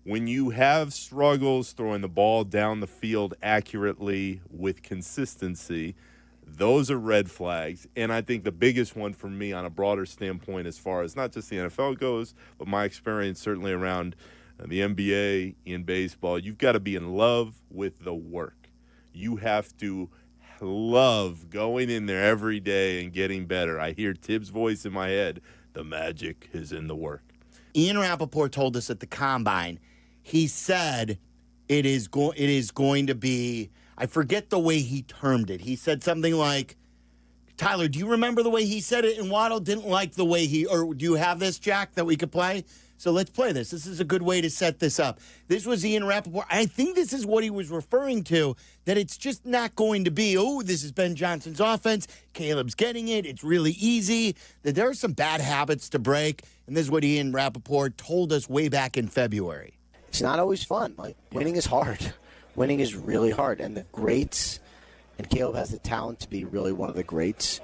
when you have struggles throwing the ball down the field accurately with consistency, those are red flags. And I think the biggest one for me on a broader standpoint as far as not just the NFL goes, but my experience certainly around the NBA in baseball, you've got to be in love with the work. You have to love going in there every day and getting better. I hear Tibbs' voice in my head. The magic is in the work. Ian Rappaport told us at the Combine, he said it is going to be, I forget the way he termed it. He said something like, Tyler, do you remember the way he said it? And Waddle didn't like the way or do you have this, Jack, that we could play? So let's play this. This is a good way to set this up. This was Ian Rappaport. I think this is what he was referring to, that it's just not going to be, this is Ben Johnson's offense. Caleb's getting it. It's really easy. That there are some bad habits to break. And this is what Ian Rappaport told us way back in February. It's not always fun. Winning is hard. Winning is really hard. And the greats, and Caleb has the talent to be really one of the greats,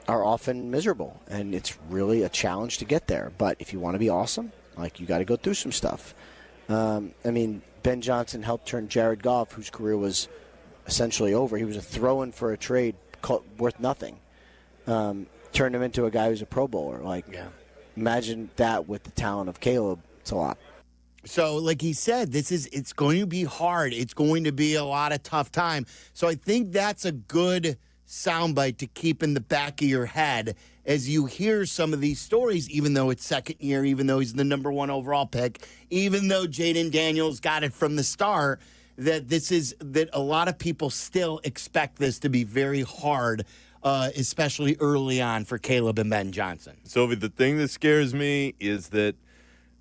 are often miserable, and it's really a challenge to get there. But if you want to be awesome, you got to go through some stuff. Ben Johnson helped turn Jared Goff, whose career was essentially over. He was a throw-in for a trade worth nothing. Turned him into a guy who's a Pro Bowler. Imagine that with the talent of Caleb. It's a lot. So, like he said, it's going to be hard. It's going to be a lot of tough time. So I think that's a good soundbite to keep in the back of your head as you hear some of these stories, even though it's second year, even though he's the number 1 overall pick, even though Jaden Daniels got it from the start, that a lot of people still expect this to be very hard, especially early on for Caleb and Ben Johnson. Sylvie, the thing that scares me is that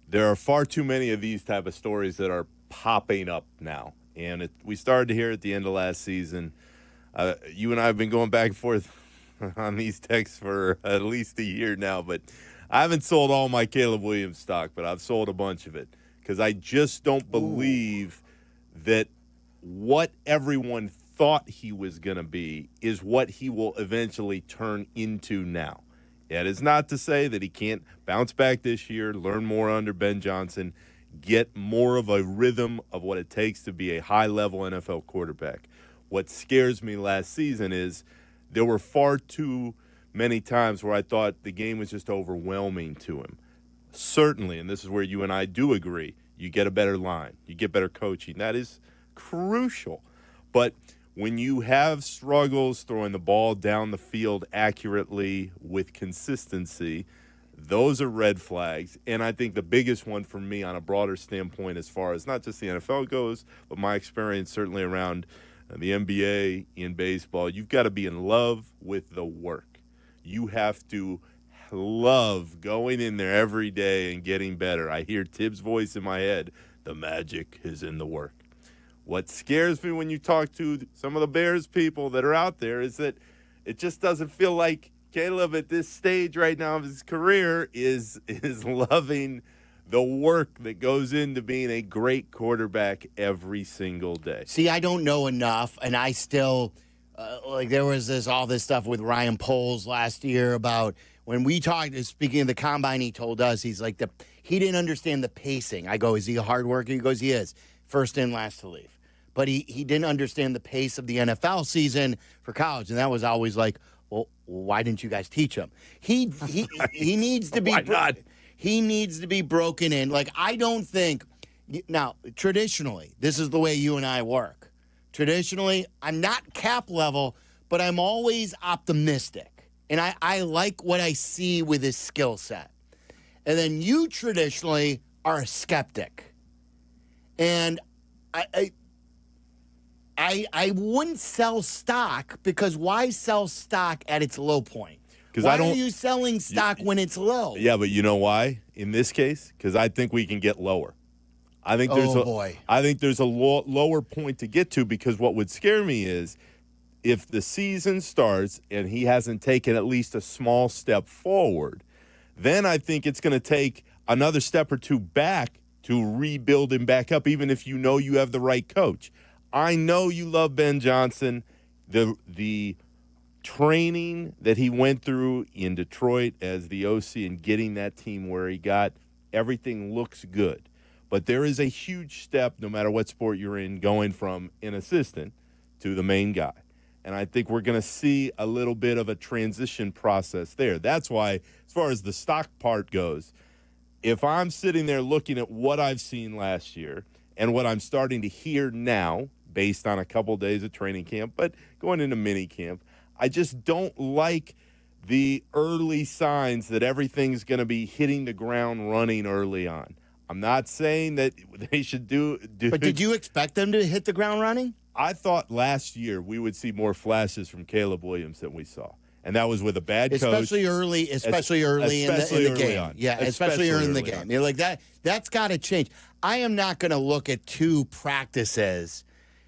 there are far too many of these type of stories that are popping up now. And we started to hear at the end of last season. You and I have been going back and forth on these texts for at least a year now, but I haven't sold all my Caleb Williams stock, but I've sold a bunch of it because I just don't believe that what everyone thought he was going to be is what he will eventually turn into now. That is not to say that he can't bounce back this year, learn more under Ben Johnson, get more of a rhythm of what it takes to be a high-level NFL quarterback. What scares me last season is there were far too many times where I thought the game was just overwhelming to him. Certainly, and this is where you and I do agree, you get a better line, you get better coaching. That is crucial. But when you have struggles throwing the ball down the field accurately with consistency, those are red flags. And I think the biggest one for me on a broader standpoint as far as not just the NFL goes, but my experience certainly around the NBA in baseball, you've got to be in love with the work. You have to love going in there every day and getting better. I hear Tibbs' voice in my head. The magic is in the work. What scares me when you talk to some of the Bears people that are out there is that it just doesn't feel like Caleb at this stage right now of his career is loving the work that goes into being a great quarterback every single day. See, I don't know enough, and I still there was all this stuff with Ryan Poles last year about when we talked. Speaking of the Combine, he told us he didn't understand the pacing. I go, is he a hard worker? He goes, he is. First in, last to leave. But he didn't understand the pace of the NFL season for college, and that was always like, well, why didn't you guys teach him? He needs to be. Why not? He needs to be broken in. I don't think now traditionally this is the way you and I work. Traditionally, I'm not cap level, but I'm always optimistic, and I like what I see with his skill set. And then you traditionally are a skeptic, and I wouldn't sell stock because why sell stock at its low point? Why are you selling stock when it's low? Yeah, but you know why? In this case, because I think we can get lower. I think there's a lower point to get to because what would scare me is if the season starts and he hasn't taken at least a small step forward, then I think it's going to take another step or two back to rebuild him back up, even if you know you have the right coach. I know you love Ben Johnson. The training that he went through in Detroit as the OC and getting that team where he got, everything looks good. But there is a huge step, no matter what sport you're in, going from an assistant to the main guy. And I think we're going to see a little bit of a transition process there. That's why, as far as the stock part goes, if I'm sitting there looking at what I've seen last year and what I'm starting to hear now, based on a couple days of training camp, but going into mini camp, I just don't like the early signs that everything's going to be hitting the ground running early on. I'm not saying that they should do. But did you expect them to hit the ground running? I thought last year we would see more flashes from Caleb Williams than we saw. And that was with a bad coach. Especially early in the game. On. Yeah, especially early in the game. You're like that's got to change. I am not going to look at 2 practices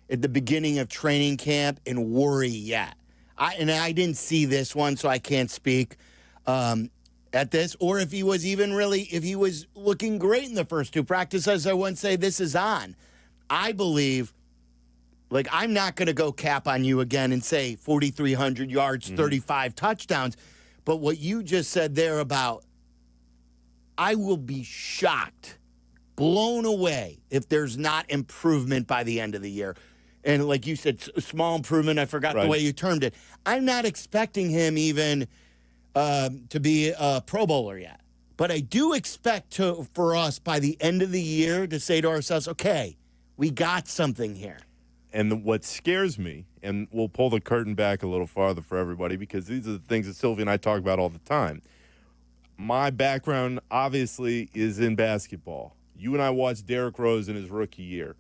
at the beginning of training camp and worry yet. I didn't see this one, so I can't speak at this. Or if he was looking great in the first 2 practices, I wouldn't say this is on. I believe, I'm not going to go cap on you again and say 4,300 yards, 35 touchdowns. But what you just said there about, I will be shocked, blown away if there's not improvement by the end of the year. And like you said, small improvement. I forgot the way you termed it. I'm not expecting him even to be a Pro Bowler yet. But I do expect for us by the end of the year to say to ourselves, okay, we got something here. And what scares me, and we'll pull the curtain back a little farther for everybody because these are the things that Sylvie and I talk about all the time. My background, obviously, is in basketball. You and I watched Derrick Rose in his rookie year.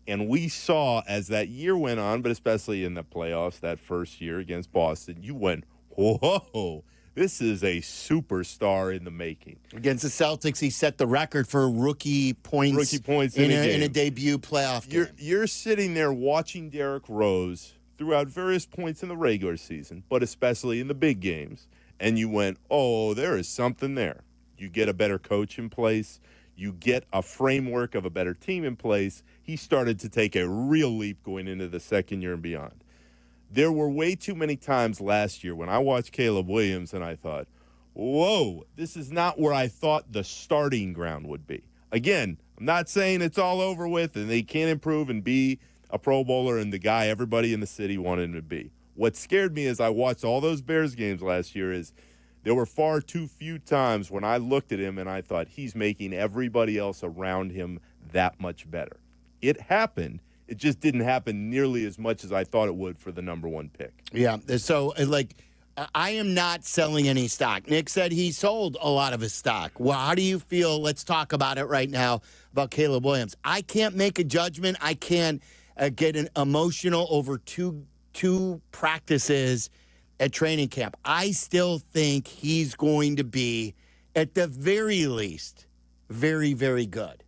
And we saw as that year went on, but especially in the playoffs, that first year against Boston, you went, whoa, this is a superstar in the making. Against the Celtics, he set the record for rookie points in a debut playoff game. You're sitting there watching Derrick Rose throughout various points in the regular season, but especially in the big games, and you went, oh, there is something there. You get a better coach in place. You get a framework of a better team in place. He started to take a real leap going into the second year and beyond. There were way too many times last year when I watched Caleb Williams and I thought, whoa, this is not where I thought the starting ground would be. Again, I'm not saying it's all over with and they can't improve and be a Pro Bowler and the guy everybody in the city wanted him to be. What scared me as I watched all those Bears games last year is there were far too few times when I looked at him and I thought he's making everybody else around him that much better. It happened. It just didn't happen nearly as much as I thought it would for the number 1 pick. Yeah, so, I am not selling any stock. Nick said he sold a lot of his stock. Well, how do you feel? Let's talk about it right now about Caleb Williams. I can't make a judgment. I can't get an emotional over two practices at training camp. I still think he's going to be, at the very least, very, very good.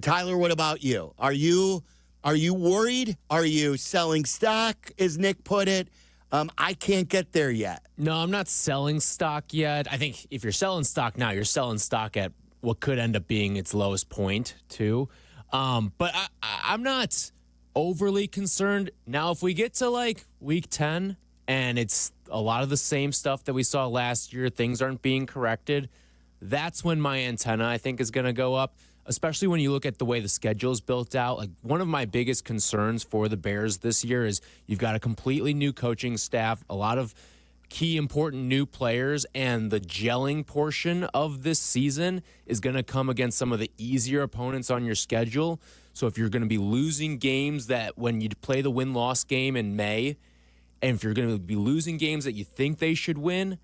Tyler, what about you? Are you worried? Are you selling stock, as Nick put it? I can't get there yet. No, I'm not selling stock yet. I think if you're selling stock now, you're selling stock at what could end up being its lowest point, too. But I'm not overly concerned. Now, if we get to, week 10 and it's a lot of the same stuff that we saw last year, things aren't being corrected, that's when my antenna, I think, is going to go up. Especially when you look at the way the schedule is built out. One of my biggest concerns for the Bears this year is you've got a completely new coaching staff, a lot of key important new players, and the gelling portion of this season is going to come against some of the easier opponents on your schedule. So if you're going to be losing games that when you play the win-loss game in May, and if you're going to be losing games that you think they should win,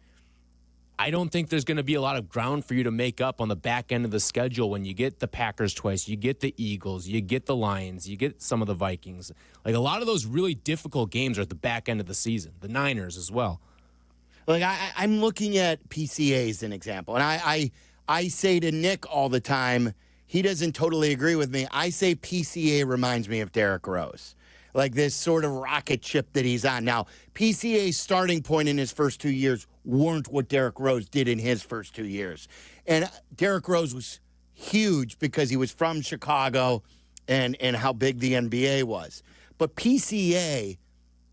I don't think there's going to be a lot of ground for you to make up on the back end of the schedule when you get the Packers twice, you get the Eagles, you get the Lions, you get some of the Vikings. A lot of those really difficult games are at the back end of the season, the Niners as well. I'm looking at PCA as an example, and I say to Nick all the time, he doesn't totally agree with me. I say PCA reminds me of Derrick Rose. This sort of rocket ship that he's on. Now, PCA's starting point in his first 2 years weren't what Derrick Rose did in his first 2 years. And Derrick Rose was huge because he was from Chicago and how big the NBA was. But PCA,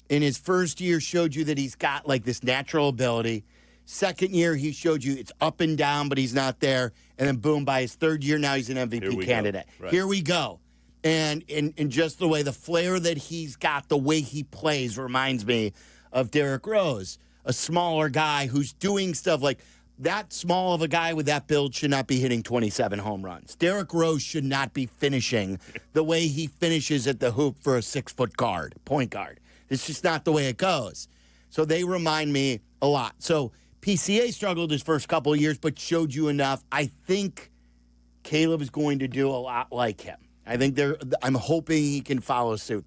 in his first year, showed you that he's got, this natural ability. Second year, he showed you it's up and down, but he's not there. And then, boom, by his third year, now he's an MVP candidate. Right. Here we go. And just the way, the flair that he's got, the way he plays reminds me of Derrick Rose, a smaller guy who's doing stuff like that. Small of a guy with that build should not be hitting 27 home runs. Derrick Rose should not be finishing the way he finishes at the hoop for a 6-foot guard, point guard. It's just not the way it goes. So they remind me a lot. So PCA struggled his first couple of years, but showed you enough. I think Caleb is going to do a lot like him. I think I'm hoping he can follow suit.